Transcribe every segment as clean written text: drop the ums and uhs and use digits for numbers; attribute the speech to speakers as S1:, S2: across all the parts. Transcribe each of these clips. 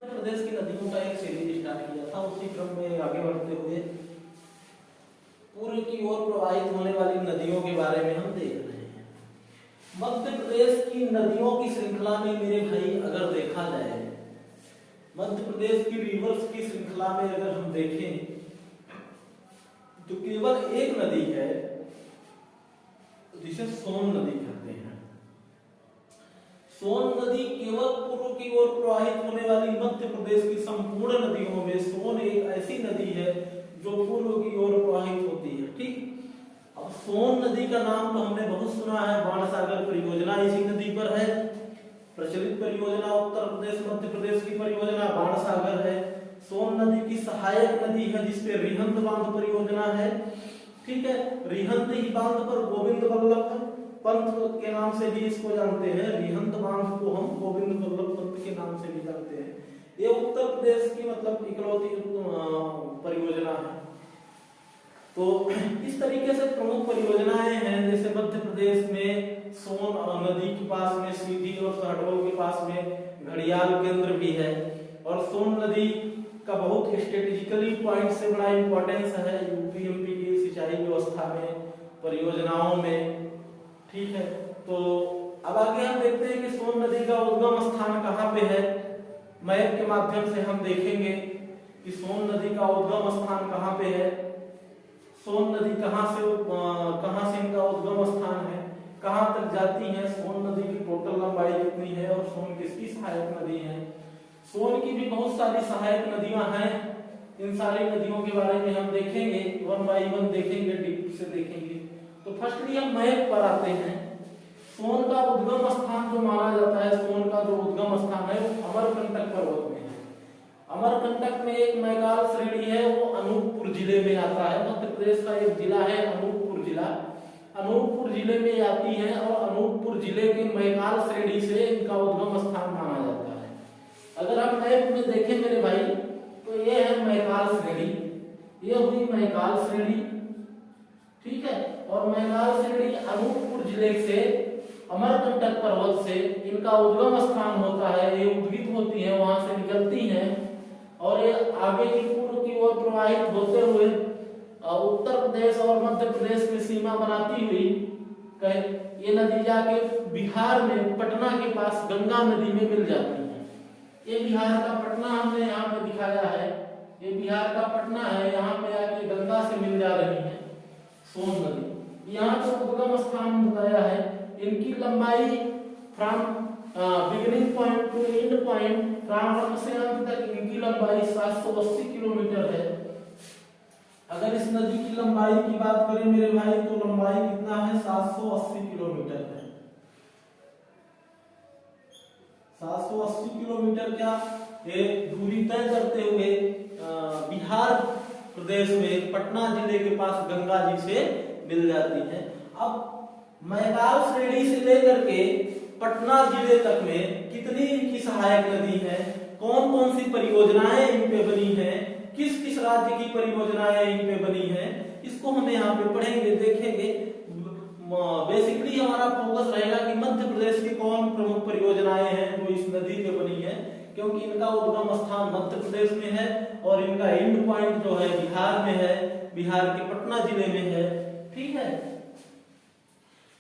S1: प्रदेश की नदियों का एक सीरीज स्टार्ट किया था। उसी क्रम में आगे बढ़ते हुए पूर्व की ओर प्रवाहित होने वाली नदियों के बारे में हम देख रहे हैं। मध्य प्रदेश की नदियों की श्रृंखला में मेरे भाई अगर देखा जाए, मध्य प्रदेश की रिवर्स की श्रृंखला में अगर हम देखें तो केवल एक नदी है जिसे सोन नदी कहते हैं। सोन नदी केवल पूर्व की ओर प्रवाहित होने वाली मध्य प्रदेश की संपूर्ण नदियों में सोन एक ऐसी नदी है जो पूर्व की ओर प्रवाहित होती है। ठीक, अब सोन नदी का नाम तो हमने बहुत सुना है। बाणसागर परियोजना इसी नदी पर है। प्रचलित परियोजना उत्तर प्रदेश मध्य प्रदेश की परियोजना बाणसागर है। सोन नदी की सहायक नदी है जिसपे रिहंद बांध परियोजना है। ठीक है, रिहंद ही बांध पर गोविंद वल्लभ पंत के नाम से भी इसको जानते हैं। रिहंद बांध को हम गोविंद वल्लभ पंत के नाम से भी जानते हैं। ये उत्तर प्रदेश की मतलब इकलौती परियोजना है। तो इस तरीके से प्रमुख परियोजनाएं हैं, जैसे मध्य प्रदेश में सोन नदी के पास में सीधी और शहडोल के पास में घड़ियाल केंद्र भी है। और सोन नदी का बहुत स्ट्रेटेजिकली पॉइंट से बड़ा इंपॉर्टेंस है यूपी एमपी की सिंचाई व्यवस्था में, परियोजनाओं में। ठीक है, तो अब आगे हम देखते हैं कि सोन नदी का उद्गम स्थान कहाँ पे है। मैप के माध्यम से हम देखेंगे कि सोन नदी का उद्गम स्थान कहाँ पे है। सोन नदी कहाँ से इनका उद्गम स्थान है, कहाँ तक जाती है, सोन नदी की टोटल लंबाई कितनी है और सोन किसकी सहायक नदी है। सोन की भी बहुत सारी सहायक नदियां हैं। इन सारी नदियों के बारे में हम देखेंगे, वन बाई वन देखेंगे, डीप से देखेंगे। तो फर्स्टली हम मैप पर आते हैं। सोन का उद्गम स्थान जो माना जाता है, सोन का जो उद्गम स्थान है वो अमरकंटक पर्वत में है। अमरकंटक में एक मैकाल श्रेणी है, वो अनूपपुर जिले में आता है। मध्य प्रदेश का एक जिला है अनूपपुर जिला, अनूपपुर जिले में आती है। और अनूपपुर जिले के मैकाल श्रेणी से इनका उद्गम स्थान माना जाता है। अगर आप मैप में देखें मेरे भाई तो ये है मैकाल श्रेणी, ये हुई मैकाल श्रेणी। ठीक है, और मैकाल श्रेणी अनूपपुर जिले से अमरकंटक पर्वत से इनका उद्गम स्थान होता है। ये उद्गीत होती है, वहां से निकलती हैं और ये आगे की पूर्व की ओर प्रवाहित होते हुए उत्तर प्रदेश और मध्य प्रदेश में सीमा बनाती हुई ये नदी जाके बिहार में पटना के पास गंगा नदी में मिल जाती है। ये बिहार का पटना हमने यहाँ पे दिखाया है, ये बिहार का पटना है, यहाँ पे आके गंगा से मिल जा रही है सोन नदी। यहाँ पर उद्गम स्थान बताया है। इनकी लंबाई from beginning point two and point, प्रारंभ से अंत तक इनकी लंबाई 780 किलोमीटर है। अगर इस नदी की लंबाई की बात करें मेरे भाई तो लंबाई कितना है, 780 किलोमीटर है। 780 किलोमीटर क्या ये दूरी तय करते हुए बिहार प्रदेश में पटना जिले के पास गंगा जी से मिल जाती है। अब मैकाल श्रेणी से लेकर के पटना जिले तक में कितनी इनकी सहायक नदी है, कौन कौन सी परियोजनाएं इन पे बनी हैं, किस किस राज्य की परियोजनाएं इन पे बनी हैं, इसको हम यहाँ पे पढ़ेंगे, देखेंगे। बेसिकली हमारा फोकस रहेगा कि मध्य प्रदेश की कौन प्रमुख परियोजनाएं हैं जो इस नदी पे बनी है, क्योंकि इनका उद्गम स्थान मध्य प्रदेश में है और इनका एंड पॉइंट जो है बिहार में है, बिहार के पटना जिले में है। ठीक है,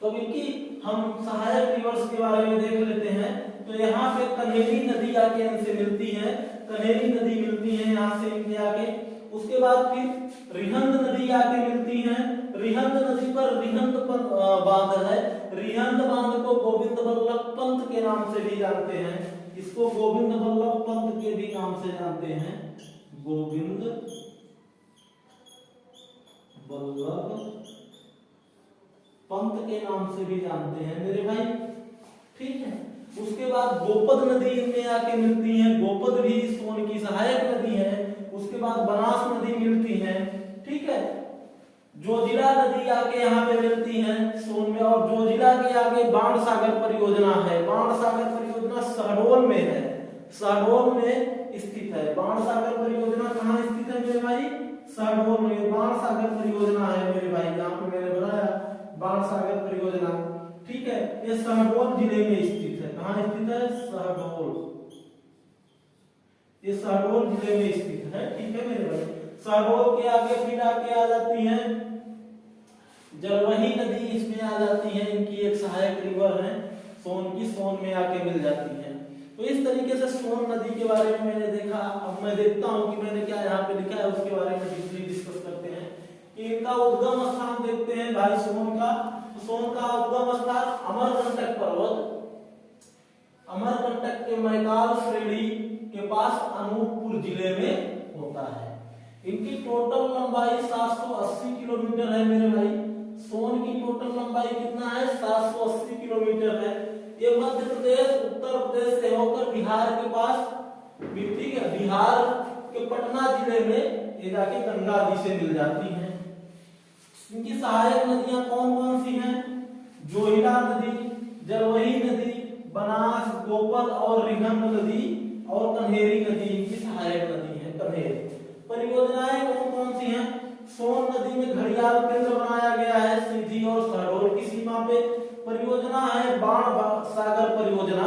S1: तो इनकी हम सहायक रिवर्स के बारे में देख लेते हैं। तो यहाँ पे कन्हेरी नदी आके इनसे मिलती है, कन्हेरी नदी मिलती है यहाँ से इनके आके। उसके बाद फिर रिहंद नदी आके मिलती है। रिहंद नदी पर रिहंद बांध है। रिहंद बांध को गोविंद वल्लभ पंत के नाम से भी जानते हैं। इसको गोविंद वल्लभ पंत के भी नाम से जानते हैं, गोविंद वल्लभ पंत के नाम से भी जानते हैं मेरे भाई। ठीक है, उसके बाद गोपद नदी इनमें आके मिलती है। गोपद भी सोन की सहायक नदी है। उसके बाद बनास नदी मिलती है। ठीक है, जोजिला नदी आके यहाँ पे मिलती है सोन में। और जोजिला के आगे बाणसागर परियोजना है। बाणसागर परियोजना शहडोल में है, शहडोल में स्थित है। बाणसागर परियोजना कहाँ स्थित है मेरे भाई, शहडोल में। बाणसागर परियोजना है मेरे भाई, यहाँ पे मैंने बनाया बाणसागर परियोजना। ठीक है, ये शहडोल जिले में स्थित है। कहाँ स्थित है, शहडोल। ये शहडोल जिले में स्थित है। ठीक है मेरे भाई, शहडोल के आगे फिर आके आ जाती है जलवही नदी, इसमें आ जाती है, इनकी एक सहायक रिवर है सोन की, सोन में आके मिल जाती है। तो इस तरीके से सोन नदी के बारे में मैंने देखा। अब मैं देखता हूँ कि मैंने क्या यहाँ पे लिखा है, उसके बारे में डीपली डिस्कस करते हैं कि इनका उद्गम स्थान देखते हैं भाई सोन का। तो सोन का उद्गम स्थान अमरकंटक पर्वत, अमरकंटक के मैकाल श्रेणी के पास अनूपपुर जिले में होता है। इनकी टोटल लंबाई 780 किलोमीटर है मेरे भाई। सोन की टोटल लंबाई कितना है? 780 किलोमीटर है। ये मध्य प्रदेश, उत्तर प्रदेश से होकर बिहार के पास, ठीक है, बिहार के पटना जिले में ये जाके गंगा नदी से मिल जाती है। इनकी सहायक नदियां कौन कौन सी हैं? जोहिला नदी, जलवही नदी, बनास, गोपद और रिहंद नदी और कन्हेरी नदी इनकी सहायक नदी है। कन्हेर परियोजनाएं कौन कौन सी हैं? सोन नदी में घड़ियाल केंद्र बनाया गया है सीधी और शहडोल की सीमा पे। परियोजना है बाण सागर परियोजना,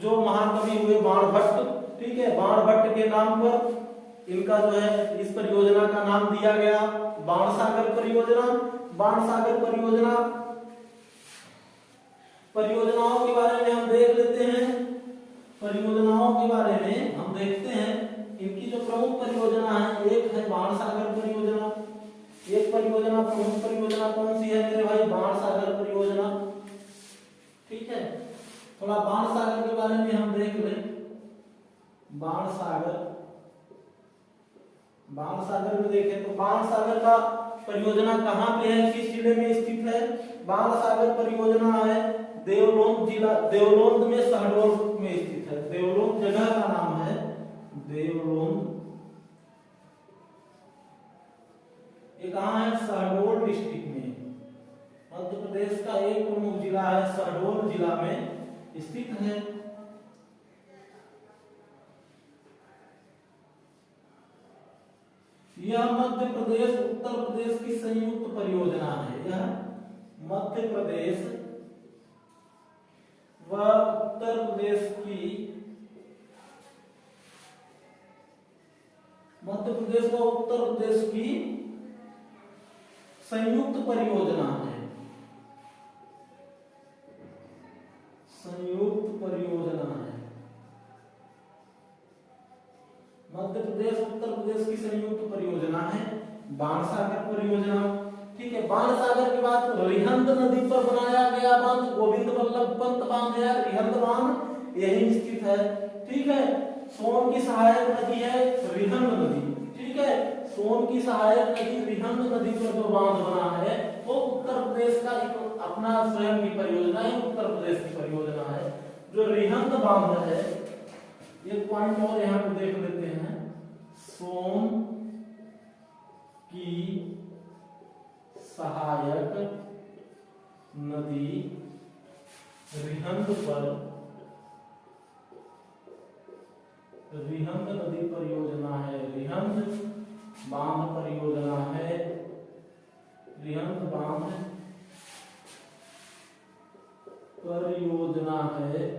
S1: जो महाकवि हुए बाणभट्ट, ठीक है, बाणभट्ट के नाम पर इनका जो है इस परियोजना का नाम दिया गया बाण सागर परियोजना। बाण सागर परियोजना, परियोजनाओं के बारे में हम देख लेते हैं। परियोजनाओं के बारे में हम देखते हैं, इनकी जो प्रमुख परियोजना है, एक है बाण सागर परियोजना। एक परियोजना, प्रमुख परियोजना कौन सी है मेरे भाई? बाण सागर परियोजना। ठीक है, थोड़ा बाण सागर के बारे में हम देख लें। बाण सागर, बाण सागर में देखें तो बाण सागर का परियोजना कहाँ पे है, किस जिले में स्थित है? बाण सागर परियोजना है देवलोंद जिला, देवलोंद में शहडोल में स्थित है। देवलोंद जगह का नाम है देवलोंद। ये कहाँ है? शहडोल डिस्ट्रिक्ट में, मध्य प्रदेश का एक प्रमुख जिला है, शहडोल जिला में स्थित है। यह मध्य प्रदेश उत्तर प्रदेश की संयुक्त परियोजना है। यह मध्य प्रदेश व उत्तर प्रदेश की, मध्य प्रदेश व उत्तर प्रदेश की संयुक्त परियोजना है। संयुक्त परियोजना है, मध्य प्रदेश उत्तर प्रदेश की संयुक्त परियोजना है बाण सागर परियोजना। ठीक है, बाण सागर के बाद रिहंद नदी पर बनाया गया बांध गोविंद वल्लभ पंत बांध है, रिहंद बांध यही स्थित है। ठीक है, सोन की सहायक नदी है रिहंद नदी। ठीक है, सोन की सहायक नदी रिहंद नदी पर जो बांध बना है वो उत्तर प्रदेश का एक अपना स्वयं की परियोजना है, उत्तर प्रदेश की परियोजना है। जो रिहंद बांध है, एक पॉइंट और यहाँ पे देख लेते हैं, सोन की सहायक नदी रिहंद पर, रिहंद नदी परियोजना है, रिहंद बांध परियोजना है, रिहंद बांध परियोजना है।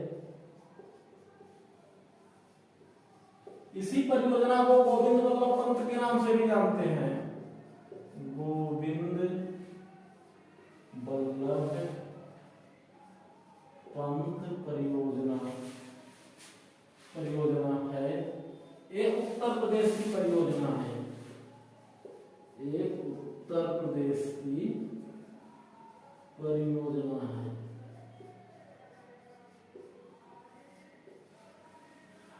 S1: इसी परियोजना को गोविंद वल्लभ पंत के नाम से भी जानते हैं, गोविंद वल्लभ पंत परियोजना, परियोजना है। एक उत्तर प्रदेश की परियोजना है, एक उत्तर प्रदेश की परियोजना है।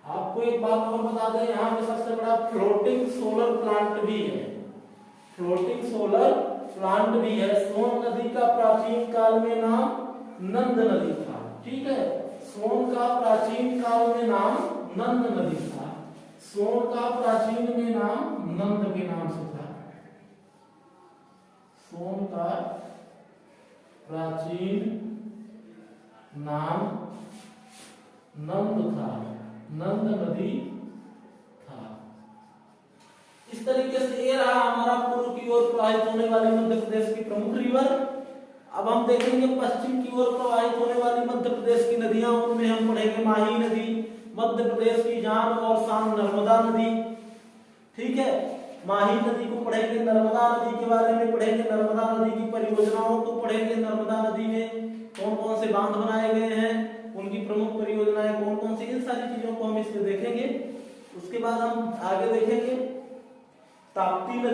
S1: आपको एक बात और बता दें, यहाँ पे सबसे बड़ा फ्लोटिंग सोलर प्लांट भी है, फ्लोटिंग सोलर प्लांट भी है। सोन नदी का प्राचीन काल में नाम नंद नदी था। ठीक है, सोन का प्राचीन काल में नाम नंद नदी था। सोन का प्राचीन में नाम नंद के नाम से था। सोन का प्राचीन नाम नंद था, नंद नदी था। इस तरीके से ये रहा हमारा पूर्व की ओर प्रवाहित होने वाली मध्य प्रदेश की प्रमुख रिवर। अब हम देखेंगे पश्चिम की ओर प्रवाहित होने वाली मध्य प्रदेश की नदियां। उनमें हम पढ़ेंगे माही नदी, मध्य प्रदेश की जान और शान नर्मदा नदी, ठीक है। माही नदी को पढ़ेंगे, नर्मदा नदी के बारे में पढ़ेंगे, नर्मदा नदी की परियोजनाओं को पढ़ेंगे, नर्मदा नदी में कौन कौन से बांध बनाए गए हैं, उनकी प्रमुख परियोजनाएं कौन कौन सी, इन सारी चीजों को हम इसमें देखेंगे। उसके बाद हम आगे देखेंगे ताप्ती नदी।